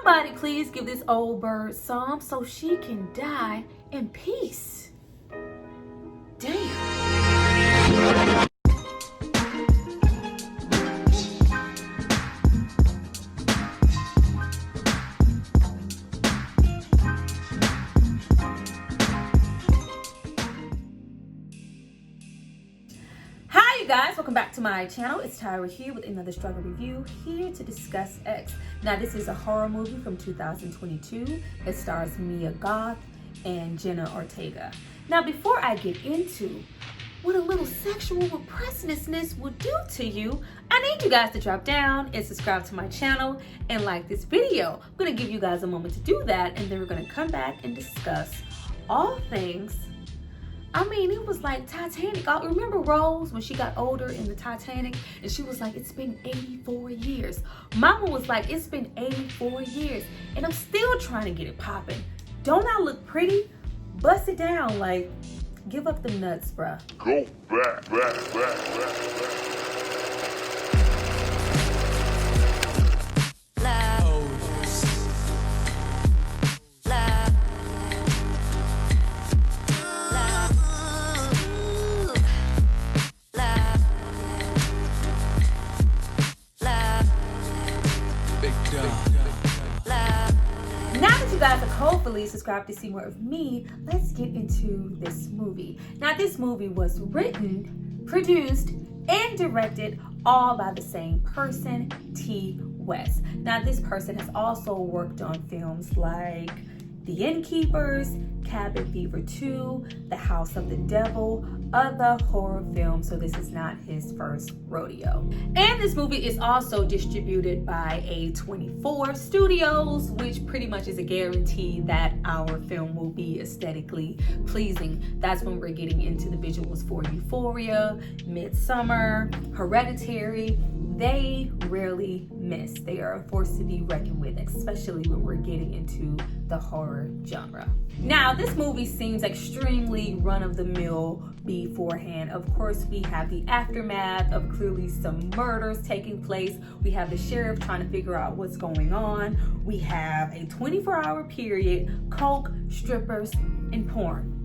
Somebody please give this old bird some so she can die in peace. Damn. Hi you guys, welcome back to my channel. It's Tyra here with another struggle review, here to discuss X. Now this is a horror movie from 2022. It stars Mia Goth and Jenna Ortega. Now before I get into what a little sexual repressiveness will do to you, I need you guys to drop down and subscribe to my channel and like this video. I'm gonna give you guys a moment to do that, and then we're gonna come back and discuss all things. I mean, it was like Titanic. I remember Rose when she got older in the Titanic and she was like, it's been 84 years. Mama was like, it's been 84 years and I'm still trying to get it popping. Don't I look pretty? Bust it down, like, give up the nuts, bruh. Go back. Now that you guys have hopefully subscribed to see more of me, let's get into this movie. Now this movie was written, produced, and directed all by the same person, T. West. Now this person has also worked on films like The Innkeepers, Cabin Fever 2, The House of the Devil, other horror films, so this is not his first rodeo. And this movie is also distributed by A24 Studios, which pretty much is a guarantee that our film will be aesthetically pleasing. That's when we're getting into the visuals for Euphoria, Midsummer, Hereditary. They rarely miss. They are a force to be reckoned with, especially when we're getting into the horror genre. Now, this movie seems extremely run-of-the-mill beforehand. Of course, we have the aftermath of clearly some murders taking place. We have the sheriff trying to figure out what's going on. We have a 24-hour period, coke, strippers, and porn.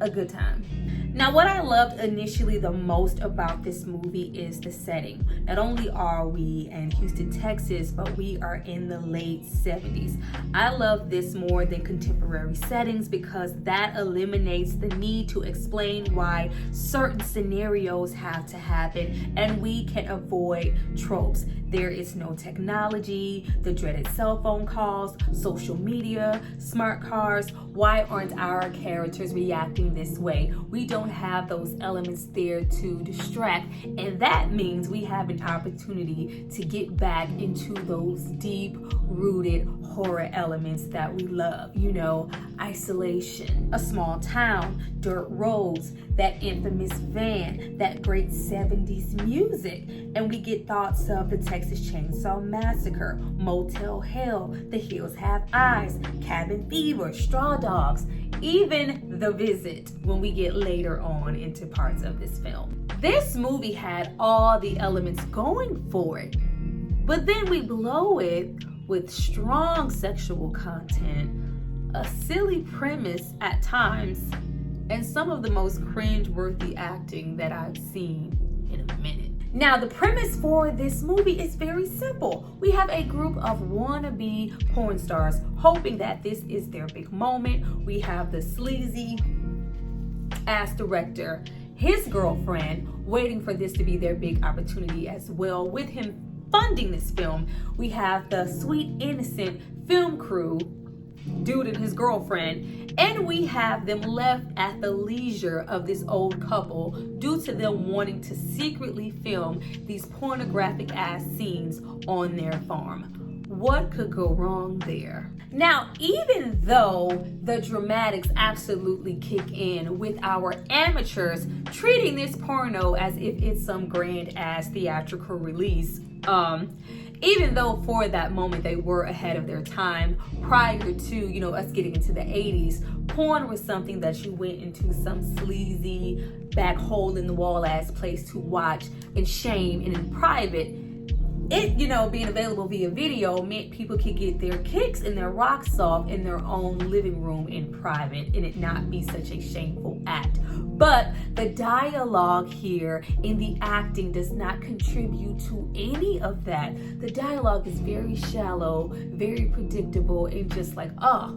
A good time. Now, what I loved initially the most about this movie is the setting. Not only are we in Houston, Texas, but we are in the late 70s. I love this more than contemporary settings because that eliminates the need to explain why certain scenarios have to happen, and we can avoid tropes. There is no technology, the dreaded cell phone calls, social media, smart cars. Why aren't our characters reacting this way? We don't have those elements there to distract, and that means we have an opportunity to get back into those deep-rooted horror elements that we love. You know, isolation, a small town, dirt roads, that infamous van, that great 70s music, and we get thoughts of the Texas Chainsaw Massacre, Motel Hell, The Hills Have Eyes, Cabin Fever, Straw Dogs, even The Visit when we get later on into parts of this film. This movie had all the elements going for it, but then we blow it with strong sexual content, a silly premise at times, and some of the most cringe-worthy acting that I've seen in a minute. Now, the premise for this movie is very simple. We have a group of wannabe porn stars hoping that this is their big moment. We have the sleazy ass director, his girlfriend, waiting for this to be their big opportunity as well, with him funding this film. We have the sweet, innocent film crew, dude and his girlfriend, and we have them left at the leisure of this old couple due to them wanting to secretly film these pornographic ass scenes on their farm. What could go wrong there? Now, even though the dramatics absolutely kick in with our amateurs treating this porno as if it's some grand ass theatrical release, even though for that moment they were ahead of their time, prior to, you know, us getting into the 80s, porn was something that you went into some sleazy, back hole in the wall ass place to watch in shame and in private. it, being available via video meant people could get their kicks and their rocks off in their own living room in private and it not be such a shameful act. But the dialogue here in the acting does not contribute to any of that. The dialogue is very shallow, very predictable, and just like,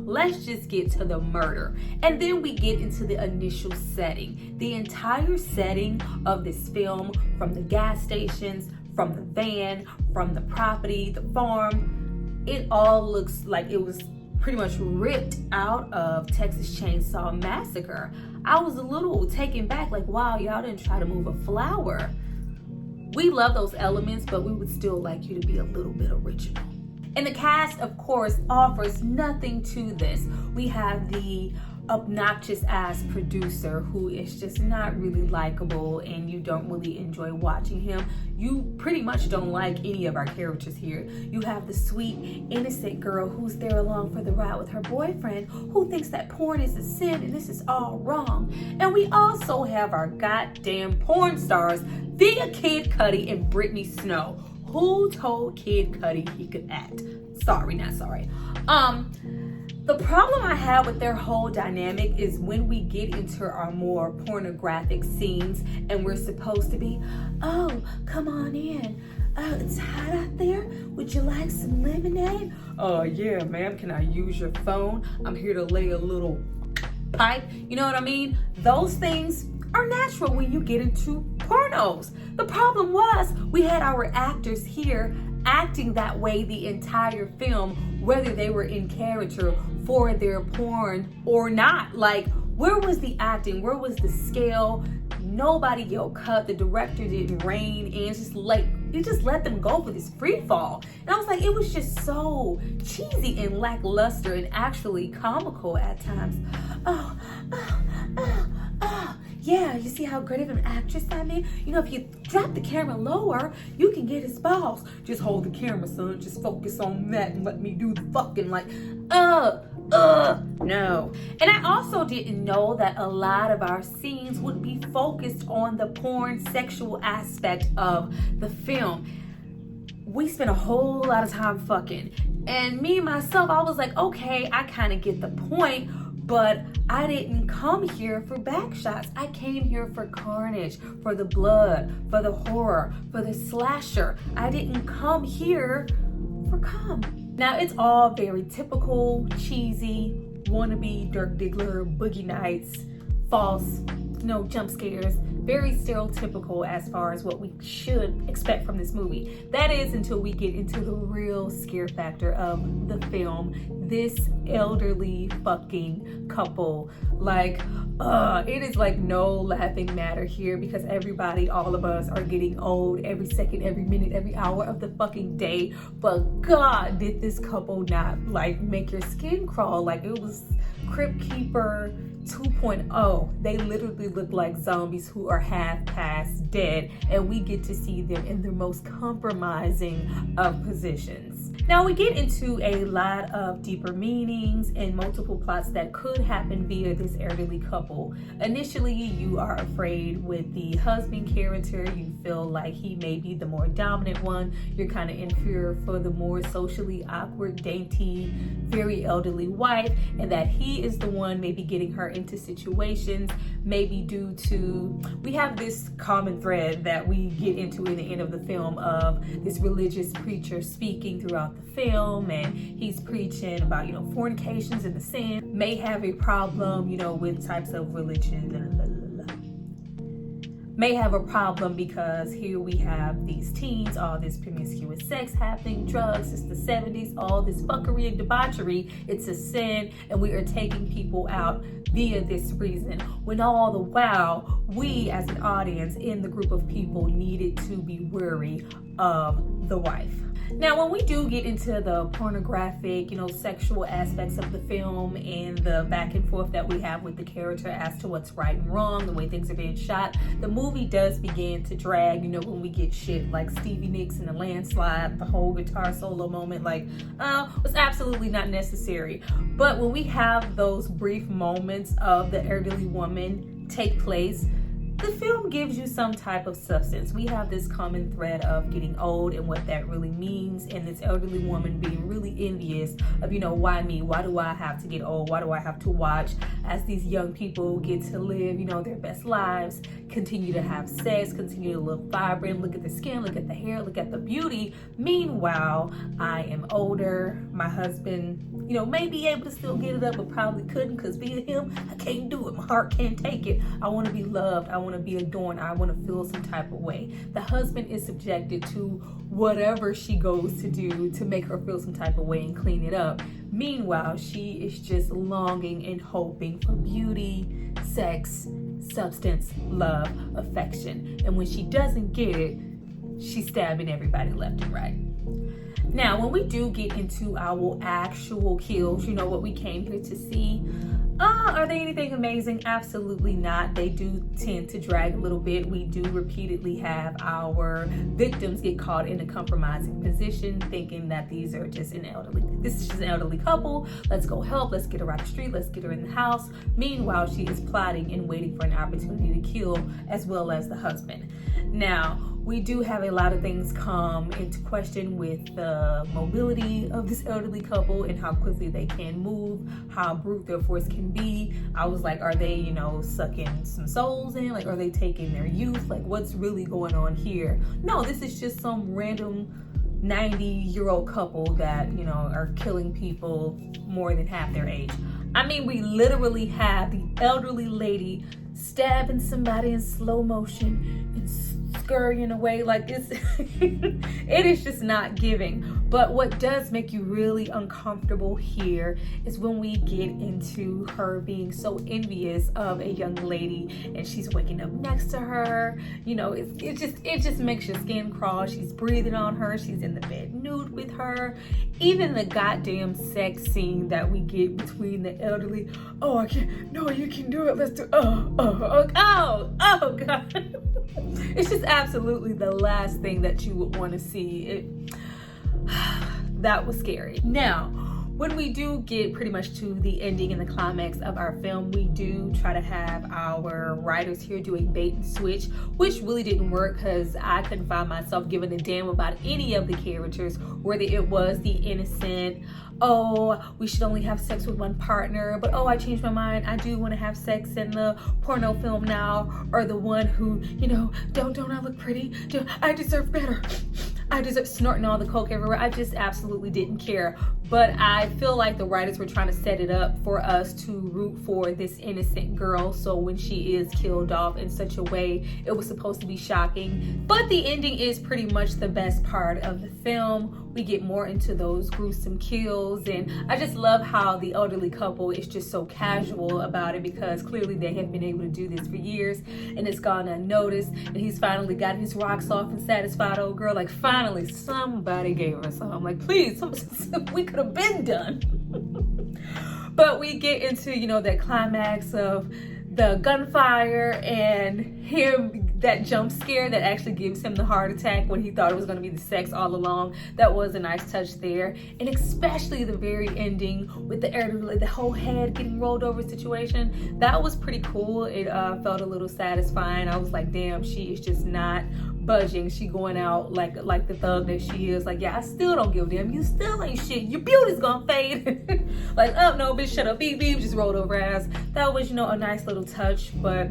let's just get to the murder. And then we get into the initial setting. The entire setting of this film, from the gas stations, from the van, from the property, the farm, it all looks like it was pretty much ripped out of Texas Chainsaw Massacre. I was a little taken back, like, wow, y'all didn't try to move a flower. We love those elements, but we would still like you to be a little bit original. And the cast, of course, offers nothing to this. We have the obnoxious ass producer who is just not really likable and you don't really enjoy watching him. You pretty much don't like any of our characters here. You have the sweet, innocent girl who's there along for the ride with her boyfriend who thinks that porn is a sin and this is all wrong. And we also have our goddamn porn stars via Kid Cudi and Brittany Snow. Who told Kid Cudi he could act? Sorry, not sorry. The problem I have with their whole dynamic is when we get into our more pornographic scenes and we're supposed to be, oh, come on in. Oh, it's hot out there. Would you like some lemonade? Oh, yeah, ma'am. Can I use your phone? I'm here to lay a little pipe. You know what I mean? Those things are natural when you get into pornos. The problem was we had our actors here acting that way the entire film, whether they were in character for their porn or not. Like, where was the acting? Where was the scale? Nobody yelled cut. The director didn't rein in. You just let them go for this free fall. And I was like, it was just so cheesy and lackluster and actually comical at times. Yeah, you see how great of an actress I'm in? If you drop the camera lower, you can get his balls. Just hold the camera, son. Just focus on that and let me do the fucking no. And I also didn't know that a lot of our scenes would be focused on the porn sexual aspect of the film. We spent a whole lot of time fucking. And me, myself, I was like, okay, I kind of get the point. But I didn't come here for back shots. I came here for carnage, for the blood, for the horror, for the slasher. I didn't come here for cum. Now, it's all very typical, cheesy, wannabe Dirk Diggler, Boogie Nights, false, jump scares. Very stereotypical as far as what we should expect from this movie. That is until we get into the real scare factor of the film. This elderly fucking couple. It is like no laughing matter here because everybody, all of us are getting old every second, every minute, every hour of the fucking day. But God, did this couple not make your skin crawl? It was Crypt Keeper 2.0. They literally look like zombies who are half past dead, and we get to see them in the most compromising of positions. Now we get into a lot of deeper meanings and multiple plots that could happen via this elderly couple. Initially, you are afraid with the husband character. You feel like he may be the more dominant one. You're kind of in fear for the more socially awkward, dainty, very elderly wife, and that he is the one maybe getting her into situations, maybe due to, we have this common thread that we get into in the end of the film of this religious preacher speaking throughout the film, and he's preaching about, fornications and the sin, may have a problem, with types of religion, may have a problem because here we have these teens, all this promiscuous sex happening, drugs, it's the 70s, all this fuckery and debauchery, it's a sin, and we are taking people out via this reason, when all the while, we as an audience in the group of people needed to be wary of the wife. Now, when we do get into the pornographic, sexual aspects of the film and the back and forth that we have with the character as to what's right and wrong, the way things are being shot, the movie does begin to drag, when we get shit like Stevie Nicks in a landslide, the whole guitar solo moment, was absolutely not necessary. But when we have those brief moments of the elderly woman take place, the film gives you some type of substance. We have this common thread of getting old and what that really means, and this elderly woman being really envious of, why me? Why do I have to get old? Why do I have to watch as these young people get to live, their best lives, continue to have sex, continue to look vibrant, look at the skin, look at the hair, look at the beauty. Meanwhile, I am older. My husband, may be able to still get it up, but probably couldn't, because being him, I can't do it. My heart can't take it. I want to be loved. I want to be adorned. I want to feel some type of way. The husband is subjected to whatever she goes to do to make her feel some type of way and clean it up. Meanwhile, she is just longing and hoping for beauty, sex, substance, love, affection. And when she doesn't get it, she's stabbing everybody left and right. Now, when we do get into our actual kills, what we came here to see, are they anything amazing? Absolutely not. They do tend to drag a little bit. We do repeatedly have our victims get caught in a compromising position, thinking that this is just an elderly couple. Let's go help. Let's get her out the street. Let's get her in the house. Meanwhile, she is plotting and waiting for an opportunity to kill, as well as the husband. Now, we do have a lot of things come into question with the mobility of this elderly couple and how quickly they can move, how brute their force can be. I was like, are they, sucking some souls in? Like, are they taking their youth? Like, what's really going on here? No, this is just some random 90-year-old couple that, are killing people more than half their age. I mean, we literally have the elderly lady stabbing somebody in slow motion and scurrying away like this. It is just not giving. But what does make you really uncomfortable here is when we get into her being so envious of a young lady and she's waking up next to her. It just makes your skin crawl. She's breathing on her. She's in the bed nude with her. Even the goddamn sex scene that we get between the elderly. Oh, I can't. No, you can do it. Let's do. Oh God. It's just absolutely the last thing that you would want to see. That was scary. Now, when we do get pretty much to the ending and the climax of our film, we do try to have our writers here do a bait and switch, which really didn't work because I couldn't find myself giving a damn about any of the characters, whether it was the innocent, we should only have sex with one partner, but I changed my mind, I do want to have sex in the porno film now, or the one who, don't I look pretty? I deserve better. I deserve snorting all the coke everywhere. I just absolutely didn't care. But I feel like the writers were trying to set it up for us to root for this innocent girl. So when she is killed off in such a way, it was supposed to be shocking. But the ending is pretty much the best part of the film. We get more into those gruesome kills. And I just love how the elderly couple is just so casual about it, because clearly they have been able to do this for years and it's gone unnoticed. And he's finally got his rocks off and satisfied old girl. Like, finally somebody gave her some. Like, please, we could have been done. But we get into, that climax of the gunfire and him, that jump scare that actually gives him the heart attack when he thought it was going to be the sex all along. That was a nice touch there. And especially the very ending with the whole head getting rolled over situation. That was pretty cool. It felt a little satisfying. I was like, damn, she is just not budging. She going out like the thug that she is. Like, yeah, I still don't give a damn. You still ain't shit. Your beauty's gonna fade. Like, oh no, bitch, shut up. Beep beep, just rolled over ass. That was, a nice little touch. But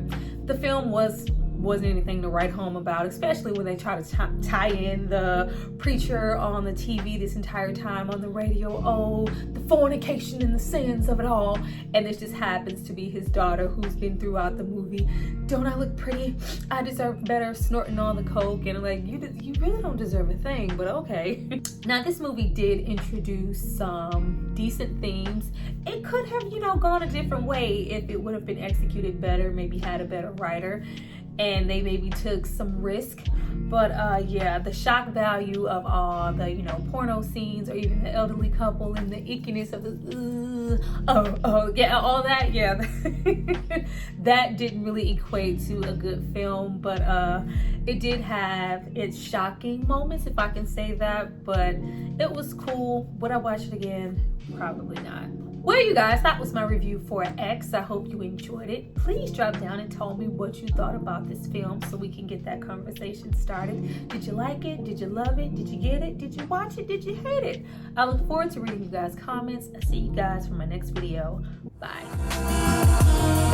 the film wasn't anything to write home about, especially when they try to tie in the preacher on the TV this entire time on the radio. The fornication and the sins of it all. And this just happens to be his daughter, who's been throughout the movie. Don't I look pretty? I deserve better, snorting all the coke. And like, you really don't deserve a thing, but okay. Now, this movie did introduce some decent themes. It could have, gone a different way if it would have been executed better, maybe had a better writer, and they maybe took some risk. But yeah, the shock value of all the, porno scenes, or even the elderly couple and the ickiness of the, all that, yeah. That didn't really equate to a good film, but it did have its shocking moments, if I can say that, but it was cool. Would I watch it again? Probably not. Well, you guys, that was my review for X. I hope you enjoyed it. Please drop down and tell me what you thought about this film so we can get that conversation started. Did you like it? Did you love it? Did you get it? Did you watch it? Did you hate it? I look forward to reading you guys' comments. I'll see you guys for my next video. Bye.